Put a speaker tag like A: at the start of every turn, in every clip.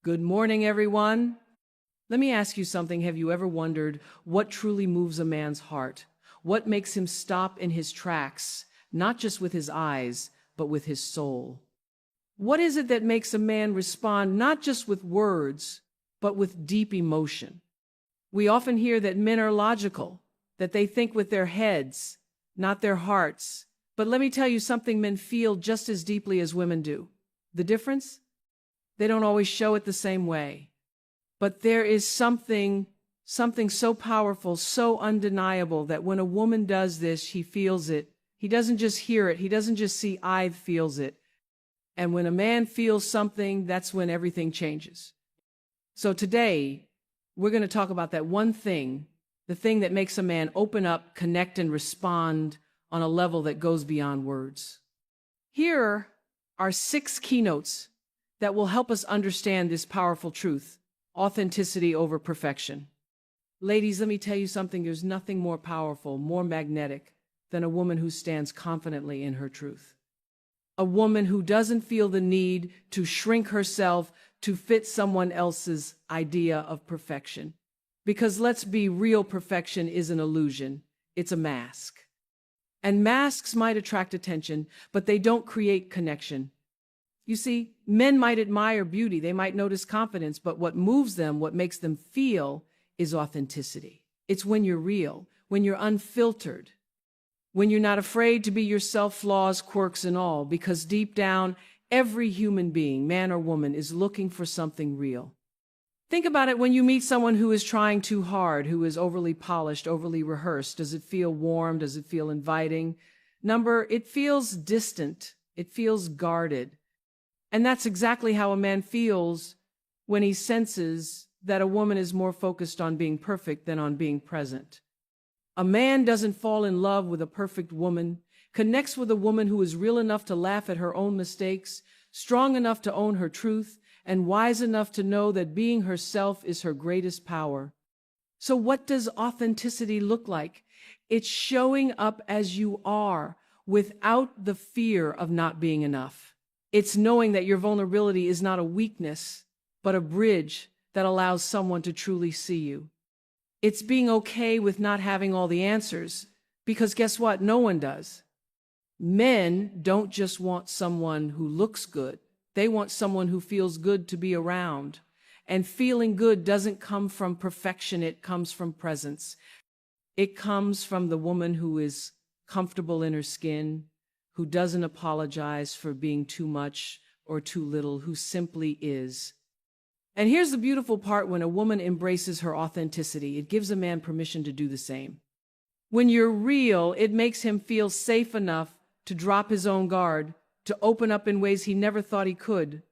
A: Good morning, everyone. Let me ask you something. Have you ever wondered what truly moves a man's heart? What makes him stop in his tracks, not just with his eyes, but with his soul? What is it that makes a man respond not just with words, but with deep emotion? We often hear that men are logical, that they think with their heads, not their hearts. But let me tell you something, men feel just as deeply as women do. The difference? They don't always show it the same way. But there is something so powerful, so undeniable that when a woman does this, he feels it. He doesn't just hear it. He doesn't just see, I feels it. And when a man feels something, that's when everything changes. So today, we're going to talk about that one thing, the thing that makes a man open up, connect, and respond on a level that goes beyond words. Here are 6 keynotes that will help us understand this powerful truth: authenticity over perfection. Ladies, let me tell you something. There's nothing more powerful, more magnetic than a woman who stands confidently in her truth. A woman who doesn't feel the need to shrink herself to fit someone else's idea of perfection. Because let's be real, perfection is an illusion. It's a mask. And masks might attract attention, but they don't create connection. You see, men might admire beauty, they might notice confidence, but what moves them, what makes them feel, is authenticity. It's when you're real, when you're unfiltered, when you're not afraid to be yourself, flaws, quirks, and all, because deep down, every human being, man or woman, is looking for something real. Think about it when you meet someone who is trying too hard, who is overly polished, overly rehearsed. Does it feel warm? Does it feel inviting? It feels distant. It feels guarded. And that's exactly how a man feels when he senses that a woman is more focused on being perfect than on being present. A man doesn't fall in love with a perfect woman, connects with a woman who is real enough to laugh at her own mistakes, strong enough to own her truth, and wise enough to know that being herself is her greatest power. So what does authenticity look like? It's showing up as you are without the fear of not being enough. It's knowing that your vulnerability is not a weakness, but a bridge that allows someone to truly see you. It's being okay with not having all the answers, because guess what? No one does. Men don't just want someone who looks good. They want someone who feels good to be around. And feeling good doesn't come from perfection. It comes from presence. It comes from the woman who is comfortable in her skin, who doesn't apologize for being too much or too little, who simply is. And here's the beautiful part: when a woman embraces her authenticity, it gives a man permission to do the same. When you're real, it makes him feel safe enough to drop his own guard, to open up in ways he never thought he could.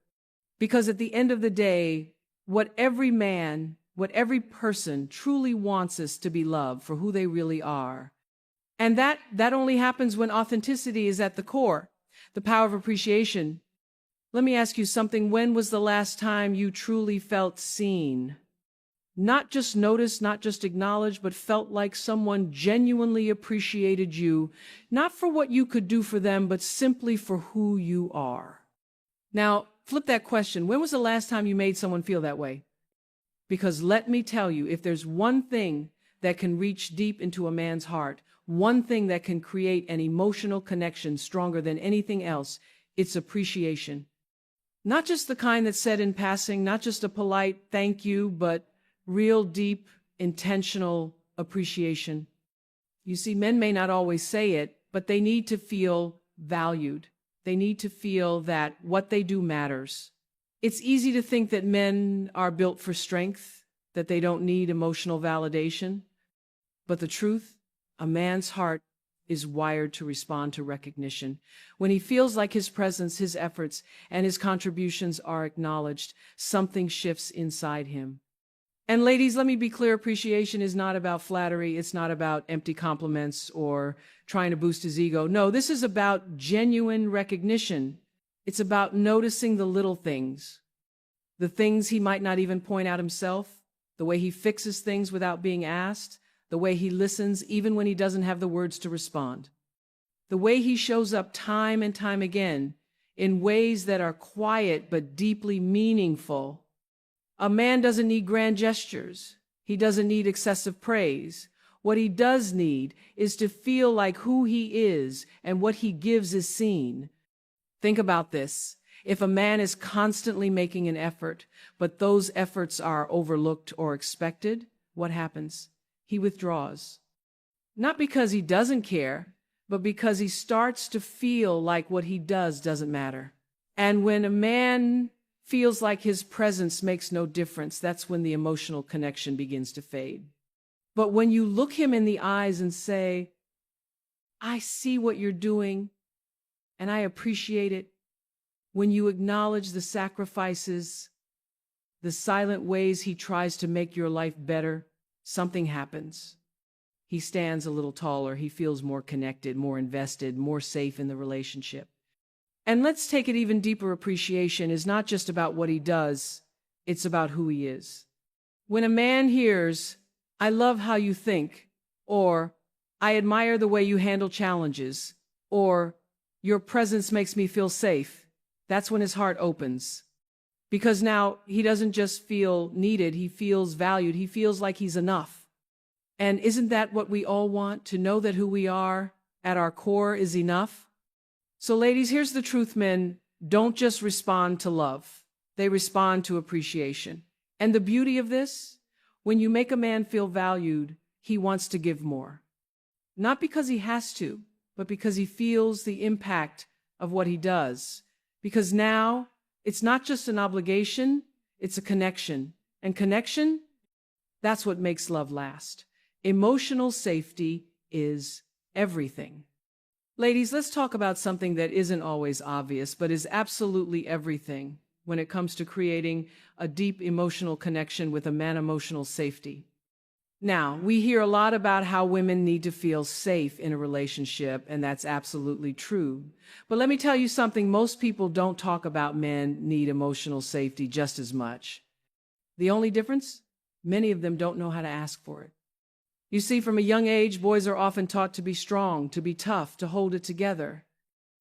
A: Because at the end of the day, what every man, what every person truly wants is to be loved for who they really are. And that only happens when authenticity is at the core, the power of appreciation. Let me ask you something. When was the last time you truly felt seen? Not just noticed, not just acknowledged, but felt like someone genuinely appreciated you, not for what you could do for them, but simply for who you are. Now, flip that question. When was the last time you made someone feel that way? Because let me tell you, if there's one thing that can reach deep into a man's heart, one thing that can create an emotional connection stronger than anything else, it's appreciation. Not just the kind that's said in passing, not just a polite thank you, but real, deep, intentional appreciation. You see, men may not always say it, but they need to feel valued. They need to feel that what they do matters. It's easy to think that men are built for strength, that they don't need emotional validation. But the truth, a man's heart is wired to respond to recognition. When he feels like his presence, his efforts, and his contributions are acknowledged, something shifts inside him. And ladies, let me be clear, appreciation is not about flattery. It's not about empty compliments or trying to boost his ego. No, this is about genuine recognition. It's about noticing the little things, the things he might not even point out himself, the way he fixes things without being asked, the way he listens even when he doesn't have the words to respond, the way he shows up time and time again in ways that are quiet but deeply meaningful. A man doesn't need grand gestures. He doesn't need excessive praise. What he does need is to feel like who he is and what he gives is seen. Think about this. If a man is constantly making an effort, but those efforts are overlooked or expected, what happens? He withdraws. Not because he doesn't care, but because he starts to feel like what he does doesn't matter. And when a man feels like his presence makes no difference, that's when the emotional connection begins to fade. But when you look him in the eyes and say, I see what you're doing, and I appreciate it, when you acknowledge the sacrifices, the silent ways he tries to make your life better, something happens. He stands a little taller, he feels more connected, more invested, more safe in the relationship. And let's take it even deeper. Appreciation is not just about what he does, it's about who he is. When a man hears, I love how you think, or I admire the way you handle challenges, or your presence makes me feel safe, that's when his heart opens. Because now he doesn't just feel needed, he feels valued, he feels like he's enough. And isn't that what we all want? To know that who we are at our core is enough? So ladies, here's the truth. Men don't just respond to love. They respond to appreciation. And the beauty of this, when you make a man feel valued, he wants to give more. Not because he has to, but because he feels the impact of what he does. Because now it's not just an obligation, it's a connection. And connection, that's what makes love last. Emotional safety is everything. Ladies, let's talk about something that isn't always obvious, but is absolutely everything when it comes to creating a deep emotional connection with a man. Emotional safety. Now, we hear a lot about how women need to feel safe in a relationship, and that's absolutely true. But let me tell you something, most people don't talk about men need emotional safety just as much. The only difference? Many of them don't know how to ask for it. You see, from a young age, boys are often taught to be strong, to be tough, to hold it together.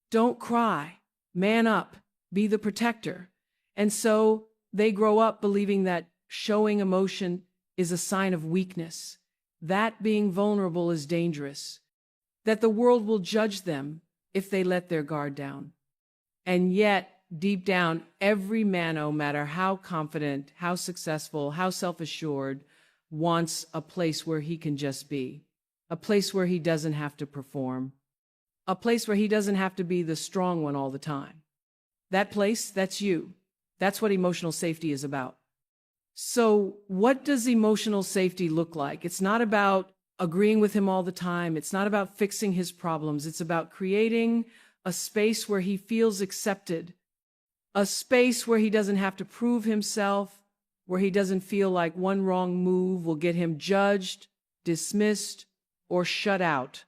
A: Don't cry, man up, be the protector. And so they grow up believing that showing emotion is a sign of weakness, that being vulnerable is dangerous, that the world will judge them if they let their guard down. And yet, deep down, every man, no matter how confident, how successful, how self-assured, wants a place where he can just be, a place where he doesn't have to perform, a place where he doesn't have to be the strong one all the time. That place, that's you. That's what emotional safety is about. So what does emotional safety look like? It's not about agreeing with him all the time. It's not about fixing his problems. It's about creating a space where he feels accepted, a space where he doesn't have to prove himself, where he doesn't feel like one wrong move will get him judged, dismissed, or shut out.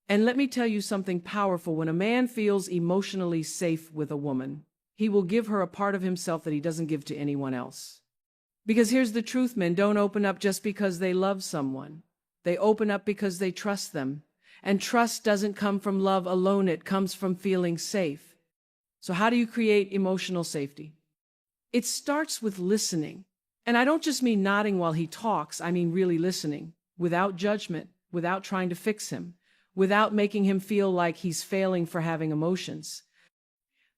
A: And let me tell you something powerful. When a man feels emotionally safe with a woman, he will give her a part of himself that he doesn't give to anyone else. Because here's the truth, men don't open up just because they love someone. They open up because they trust them. And trust doesn't come from love alone, it comes from feeling safe. So how do you create emotional safety? It starts with listening. And I don't just mean nodding while he talks, I mean really listening, without judgment, without trying to fix him, without making him feel like he's failing for having emotions.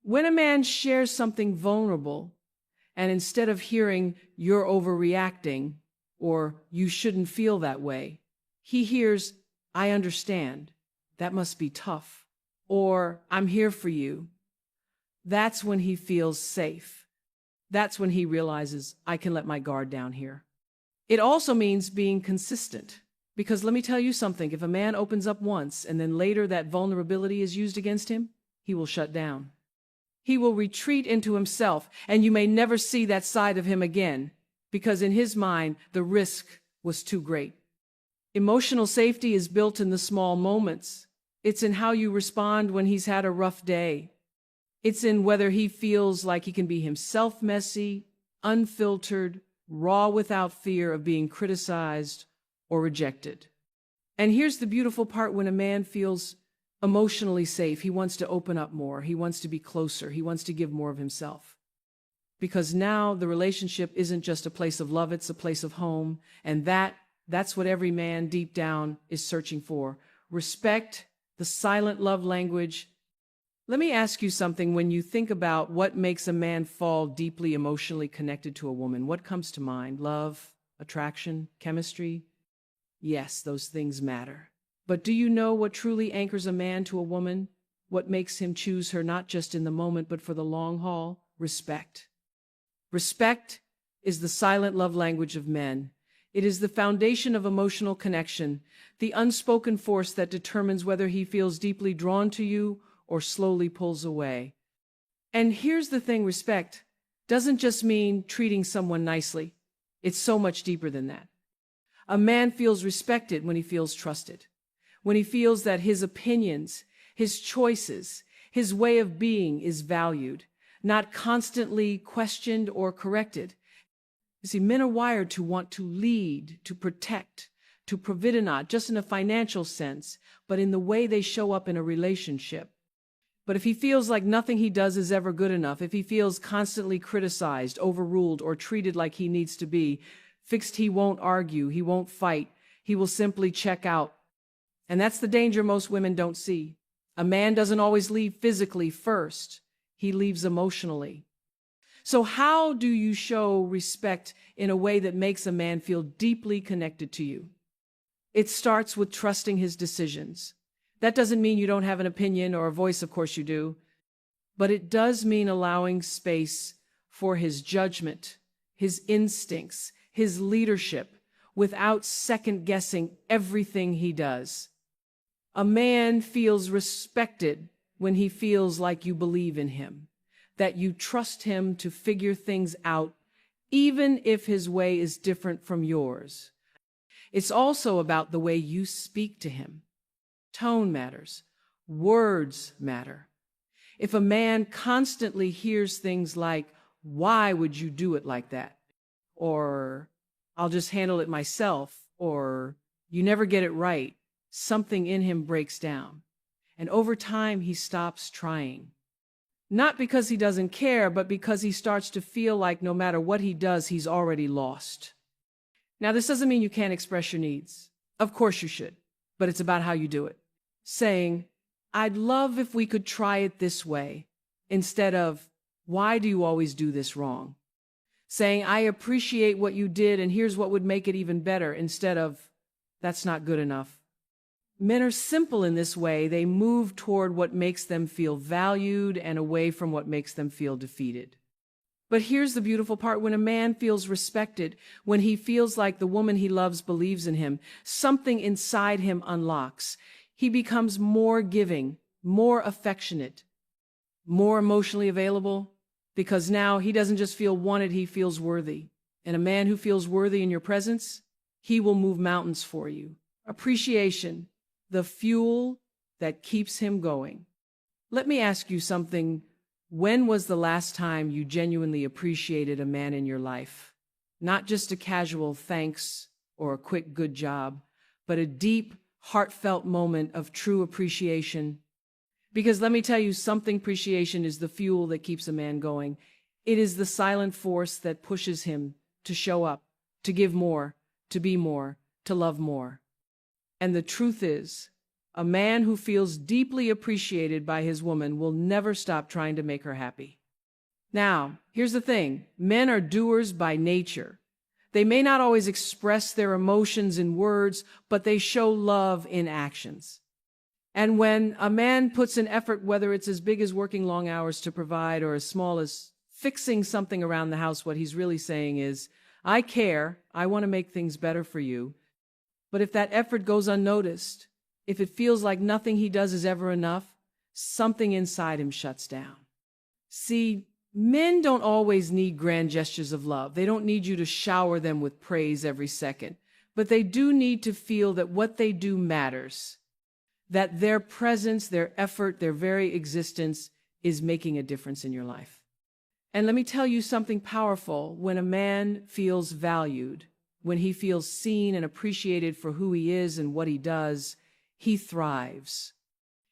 A: When a man shares something vulnerable, and instead of hearing, you're overreacting, or you shouldn't feel that way, he hears, I understand, that must be tough, or I'm here for you. That's when he feels safe. That's when he realizes, I can let my guard down here. It also means being consistent. Because let me tell you something, if a man opens up once and then later that vulnerability is used against him, he will shut down. He will retreat into himself, and you may never see that side of him again, because in his mind, the risk was too great. Emotional safety is built in the small moments. It's in how you respond when he's had a rough day. It's in whether he feels like he can be himself, messy, unfiltered, raw, without fear of being criticized or rejected. And here's the beautiful part: when a man feels emotionally safe, he wants to open up more, he wants to be closer, he wants to give more of himself. because now the relationship isn't just a place of love, it's a place of home. And that's what every man deep down is searching for. Respect, the silent love language. Let me ask you something. When you think about what makes a man fall deeply emotionally connected to a woman, what comes to mind? Love, attraction, chemistry? Yes, those things matter. But do you know what truly anchors a man to a woman? What makes him choose her not just in the moment, but for the long haul? Respect. Respect is the silent love language of men. It is the foundation of emotional connection, the unspoken force that determines whether he feels deeply drawn to you or slowly pulls away. And here's the thing, respect doesn't just mean treating someone nicely. It's so much deeper than that. A man feels respected when he feels trusted, when he feels that his opinions, his choices, his way of being is valued, not constantly questioned or corrected. You see, men are wired to want to lead, to protect, to provide, not just in a financial sense, but in the way they show up in a relationship. But if he feels like nothing he does is ever good enough, if he feels constantly criticized, overruled, or treated like he needs to be fixed, he won't argue, he won't fight, he will simply check out. And that's the danger most women don't see. A man doesn't always leave physically first. He leaves emotionally. So how do you show respect in a way that makes a man feel deeply connected to you? It starts with trusting his decisions. That doesn't mean you don't have an opinion or a voice, of course you do, but it does mean allowing space for his judgment, his instincts, his leadership, without second-guessing everything he does. A man feels respected when he feels like you believe in him, that you trust him to figure things out, even if his way is different from yours. It's also about the way you speak to him. Tone matters. Words matter. If a man constantly hears things like, "Why would you do it like that?" or "I'll just handle it myself," or "You never get it right," something in him breaks down. And over time, he stops trying. Not because he doesn't care, but because he starts to feel like no matter what he does, he's already lost. Now, this doesn't mean you can't express your needs. Of course you should, but it's about how you do it. Saying, "I'd love if we could try it this way," instead of, "Why do you always do this wrong?" Saying, "I appreciate what you did and here's what would make it even better," instead of, "That's not good enough." Men are simple in this way. They move toward what makes them feel valued and away from what makes them feel defeated. But here's the beautiful part. When a man feels respected, when he feels like the woman he loves believes in him, something inside him unlocks. He becomes more giving, more affectionate, more emotionally available, because now he doesn't just feel wanted, he feels worthy. And a man who feels worthy in your presence, he will move mountains for you. Appreciation, the fuel that keeps him going. Let me ask you something. When was the last time you genuinely appreciated a man in your life? Not just a casual thanks or a quick good job, but a deep, heartfelt moment of true appreciation. Because let me tell you something, appreciation is the fuel that keeps a man going. It is the silent force that pushes him to show up, to give more, to be more, to love more. And the truth is, a man who feels deeply appreciated by his woman will never stop trying to make her happy. Now, here's the thing. Men are doers by nature. They may not always express their emotions in words, but they show love in actions. And when a man puts an effort, whether it's as big as working long hours to provide or as small as fixing something around the house, what he's really saying is, "I care, I want to make things better for you." But if that effort goes unnoticed, if it feels like nothing he does is ever enough, something inside him shuts down. See, men don't always need grand gestures of love. They don't need you to shower them with praise every second. But they do need to feel that what they do matters, that their presence, their effort, their very existence is making a difference in your life. And let me tell you something powerful. When a man feels valued, when he feels seen and appreciated for who he is and what he does, he thrives.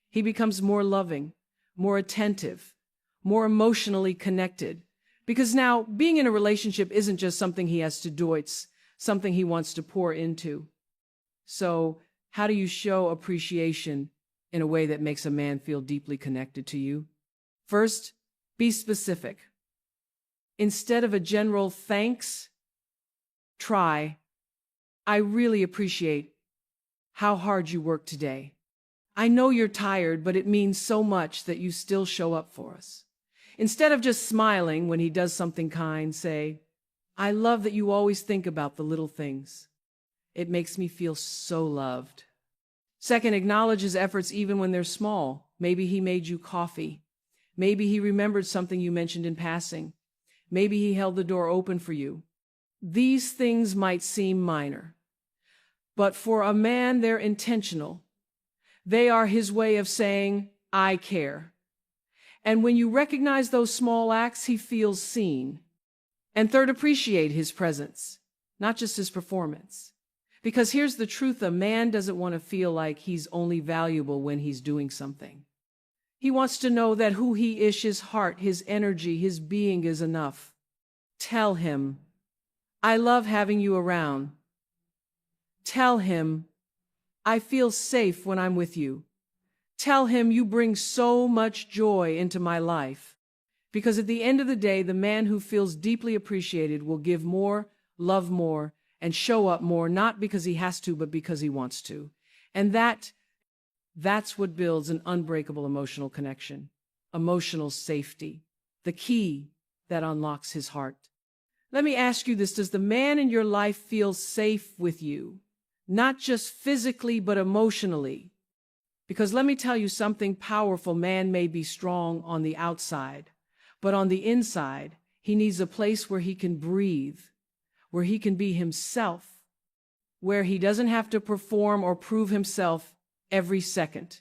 A: He becomes more loving, more attentive, more emotionally connected, Because now being in a relationship isn't just something he has to do, it's something he wants to pour into. So how do you show appreciation in a way that makes a man feel deeply connected to you? First, be specific. Instead of a general thanks, try, I really appreciate how hard you worked today. I know you're tired, but it means so much that you still show up for us. Instead of just smiling when he does something kind, say, I love that you always think about the little things. It makes me feel so loved. Second, acknowledge his efforts even when they're small. Maybe he made you coffee. Maybe he remembered something you mentioned in passing. Maybe he held the door open for you. These things might seem minor, but for a man, they're intentional. They are his way of saying, I care. And when you recognize those small acts, he feels seen. And third, appreciate his presence, not just his performance. Because here's the truth, a man doesn't want to feel like he's only valuable when he's doing something. He wants to know that who he is, his heart, his energy, his being is enough. Tell him, I love having you around. Tell him, I feel safe when I'm with you. Tell him you bring so much joy into my life. Because at the end of the day, the man who feels deeply appreciated will give more, love more, and show up more, not because he has to, but because he wants to. And that's what builds an unbreakable emotional connection, emotional safety, the key that unlocks his heart. Let me ask you this, does the man in your life feel safe with you? Not just physically, but emotionally. Because let me tell you something powerful, man may be strong on the outside, but on the inside, he needs a place where he can breathe, where he can be himself, where he doesn't have to perform or prove himself every second.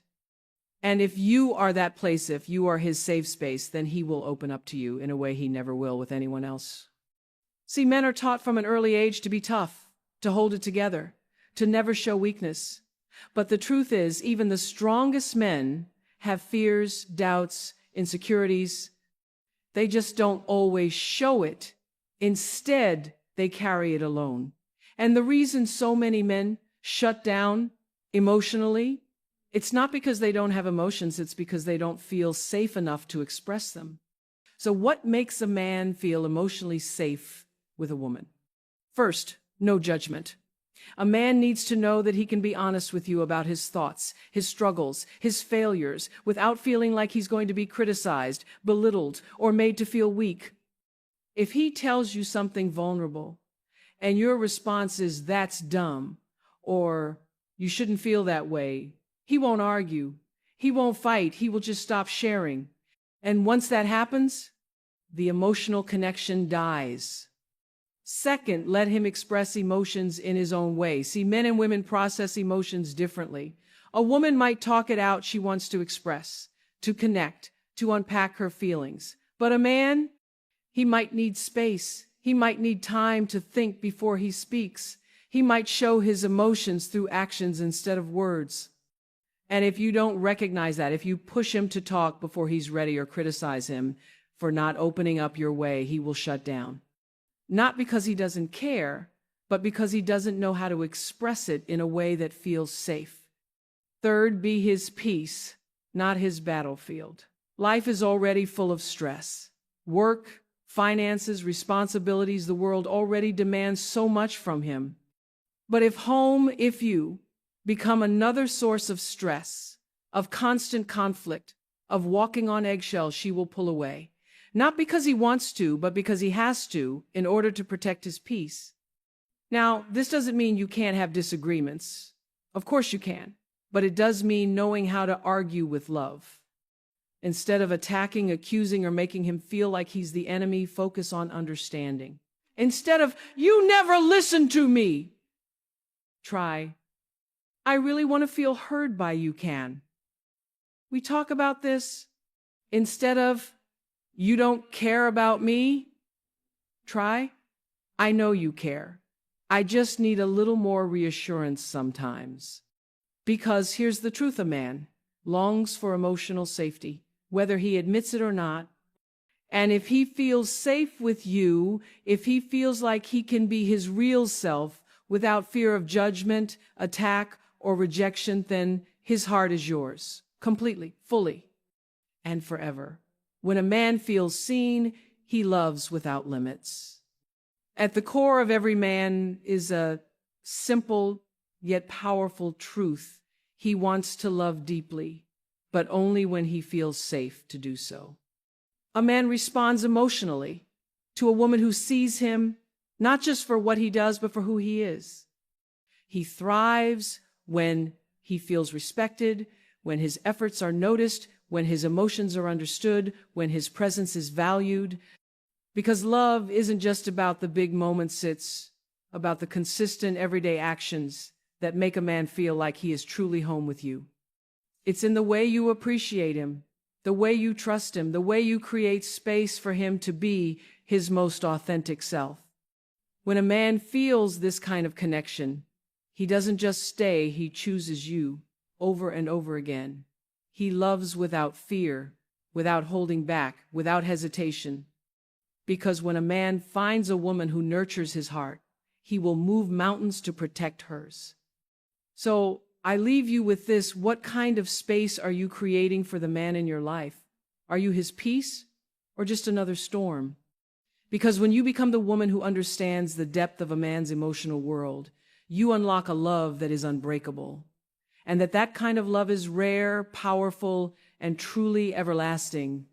A: And if you are that place, if you are his safe space, then he will open up to you in a way he never will with anyone else. See, men are taught from an early age to be tough, to hold it together, to never show weakness. But the truth is, even the strongest men have fears, doubts, insecurities. They just don't always show it. Instead, they carry it alone. And the reason so many men shut down emotionally, it's not because they don't have emotions, it's because they don't feel safe enough to express them. So what makes a man feel emotionally safe with a woman? First, no judgment. A man needs to know that he can be honest with you about his thoughts, his struggles, his failures, without feeling like he's going to be criticized, belittled, or made to feel weak. If he tells you something vulnerable, and your response is, that's dumb, or you shouldn't feel that way, he won't argue. He won't fight. He will just stop sharing. And once that happens, the emotional connection dies. Second, let him express emotions in his own way. See, men and women process emotions differently. A woman might talk it out she wants to express, to connect, to unpack her feelings. But a man, he might need space. He might need time to think before he speaks. He might show his emotions through actions instead of words. And if you don't recognize that, if you push him to talk before he's ready or criticize him for not opening up your way, he will shut down. Not because he doesn't care, but because he doesn't know how to express it in a way that feels safe. Third, be his peace, not his battlefield. Life is already full of stress. Work, finances, responsibilities, the world already demands so much from him. But if you become another source of stress, of constant conflict, of walking on eggshells, she will pull away. Not because he wants to, but because he has to, in order to protect his peace. Now, this doesn't mean you can't have disagreements. Of course you can. But it does mean knowing how to argue with love. Instead of attacking, accusing, or making him feel like he's the enemy, focus on understanding. Instead of, you never listen to me, try, I really want to feel heard by you, Can we talk about this? Instead of, you don't care about me, try, I know you care. I just need a little more reassurance sometimes. Because here's the truth, a man longs for emotional safety, whether he admits it or not. And if he feels safe with you, if he feels like he can be his real self without fear of judgment, attack, or rejection, then his heart is yours, completely, fully, and forever. When a man feels seen, he loves without limits. At the core of every man is a simple yet powerful truth. He wants to love deeply, but only when he feels safe to do so. A man responds emotionally to a woman who sees him not just for what he does, but for who he is. He thrives when he feels respected, when his efforts are noticed, when his emotions are understood, when his presence is valued. Because love isn't just about the big moments, it's about the consistent everyday actions that make a man feel like he is truly home with you. It's in the way you appreciate him, the way you trust him, the way you create space for him to be his most authentic self. When a man feels this kind of connection, he doesn't just stay, he chooses you over and over again. He loves without fear, without holding back, without hesitation. Because when a man finds a woman who nurtures his heart, he will move mountains to protect hers. So I leave you with this. What kind of space are you creating for the man in your life? Are you his peace or just another storm? Because when you become the woman who understands the depth of a man's emotional world, you unlock a love that is unbreakable. And that kind of love is rare, powerful, and truly everlasting.